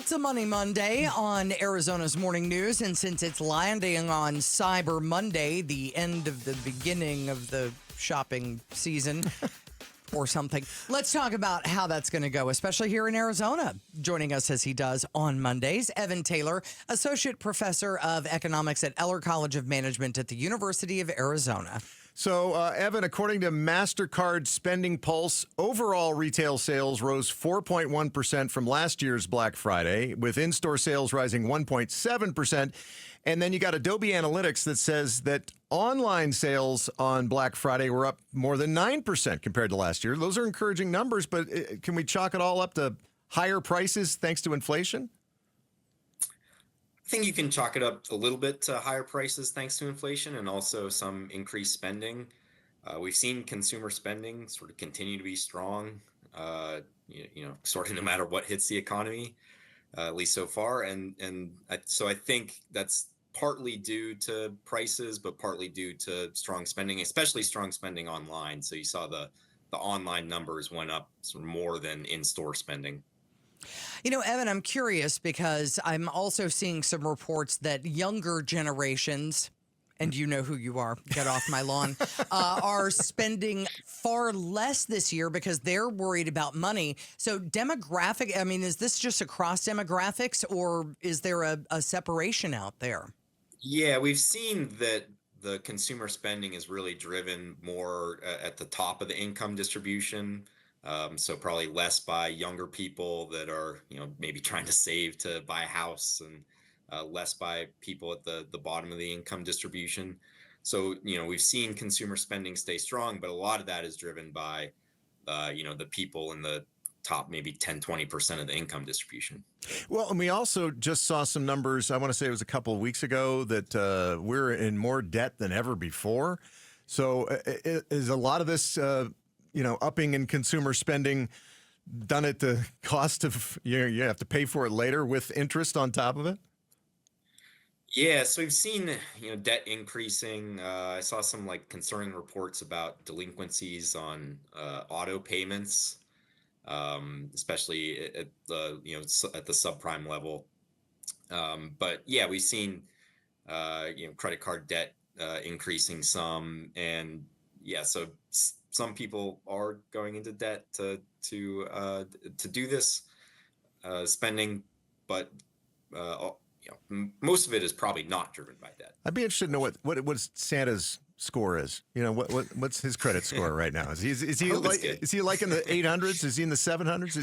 It's a Money Monday on Arizona's Morning News, and since it's landing on Cyber Monday, the end of the beginning of the shopping season or something, let's talk about how that's going to go, especially here in Arizona. Joining us as he does on Mondays, Evan Taylor, Associate Professor of Economics at Eller College of Management at the University of Arizona. So, Evan, according to MasterCard Spending Pulse, overall retail sales rose 4.1% from last year's Black Friday, with in-store sales rising 1.7%. And then you got Adobe Analytics that says that online sales on Black Friday were up more than 9% compared to last year. Those are encouraging numbers, but can we chalk it all up to higher prices thanks to inflation? I think you can chalk it up a little bit to higher prices thanks to inflation and also some increased spending. We've seen consumer spending sort of continue to be strong, sort of no matter what hits the economy, at least so far. So I think that's partly due to prices, but partly due to strong spending, especially strong spending online. So you saw the online numbers went up sort of more than in-store spending. You know, Evan, I'm curious because I'm also seeing some reports that younger generations, and you know who you are, get off my lawn, are spending far less this year because they're worried about money. So demographic, I mean, is this just across demographics or is there a separation out there? Yeah, we've seen that the consumer spending is really driven more at the top of the income distribution. So probably less by younger people that are, maybe trying to save to buy a house, and less by people at the bottom of the income distribution. So, we've seen consumer spending stay strong, but a lot of that is driven by, the people in the top maybe 10, 20% of the income distribution. Well, and we also just saw some numbers, I want to say it was a couple of weeks ago, that we're in more debt than ever before. So is a lot of this upping in consumer spending done at the cost of, you have to pay for it later with interest on top of it? Yeah, so we've seen, debt increasing. I saw some concerning reports about delinquencies on auto payments, especially at the, at the subprime level. But yeah, we've seen, credit card debt increasing some, and yeah, so some people are going into debt to do this spending, but most of it is probably not driven by debt. I'd be interested to know what Santa's score is. What's his credit score right now? Is he like in the 800s? Is he in the 700s?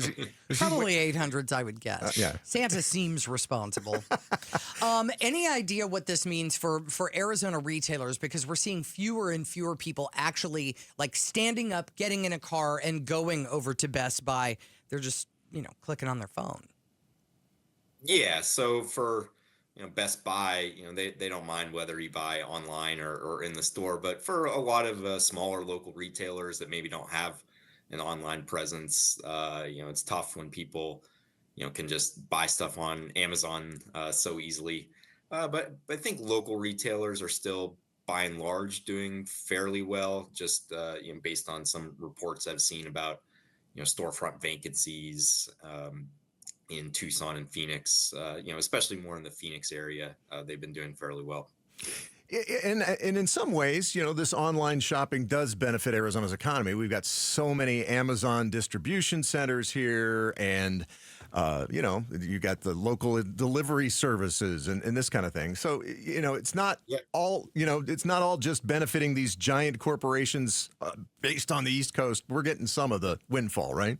Is Probably 800s, I would guess. Yeah. Santa seems responsible. Any idea what this means for Arizona retailers? Because we're seeing fewer and fewer people actually standing up, getting in a car, and going over to Best Buy. They're just clicking on their phone. Yeah. So for Best Buy, they don't mind whether you buy online or in the store. But for a lot of smaller local retailers that maybe don't have an online presence, it's tough when people, can just buy stuff on Amazon so easily. But I think local retailers are still, by and large, doing fairly well, just based on some reports I've seen about, storefront vacancies in Tucson and Phoenix, especially more in the Phoenix area. They've been doing fairly well. And in some ways, this online shopping does benefit Arizona's economy. We've got so many Amazon distribution centers here, and you got the local delivery services and this kind of thing. So it's not all it's not all just benefiting these giant corporations based on the East Coast. We're getting some of the windfall, right?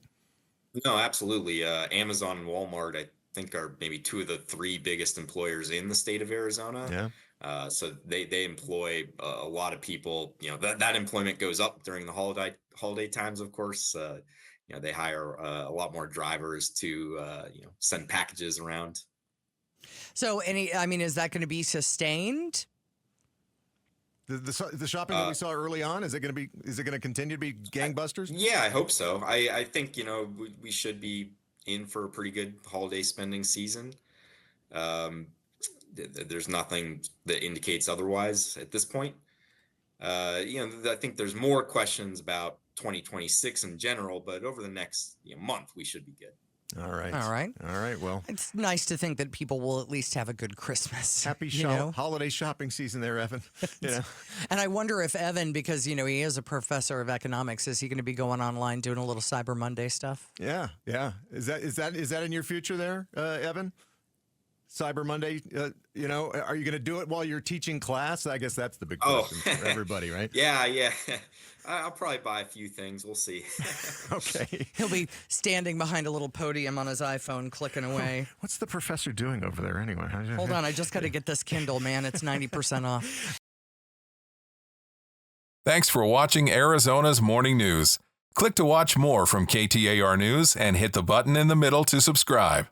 No, absolutely. Amazon and Walmart, I think, are maybe two of the three biggest employers in the state of Arizona. Yeah. So they employ a lot of people. That employment goes up during the holiday times, of course. They hire a lot more drivers to send packages around. So is that going to be sustained? The shopping that we saw early on, is it going to continue to be gangbusters? Yeah, I hope so. I think we should be in for a pretty good holiday spending season. There's nothing that indicates otherwise at this point. I think there's more questions about 2026 in general, but over the next month we should be good. All right. All right. All right. Well, It's nice to think that people will at least have a good Christmas. happy you know? holiday shopping season there, Evan. You know. And I wonder if Evan, because, you know, he is a professor of economics, is he going to be going online doing a little Cyber Monday stuff? Yeah. Is that in your future there, Evan? Cyber Monday, you know, are you going to do it while you're teaching class? I guess that's the big question for everybody, right? Yeah. I'll probably buy a few things. We'll see. Okay. He'll be standing behind a little podium on his iPhone clicking away. What's the professor doing over there anyway? Hold on, I just got to get this Kindle, man. It's 90% off. Thanks for watching Arizona's Morning News. Click to watch more from KTAR News and hit the button in the middle to subscribe.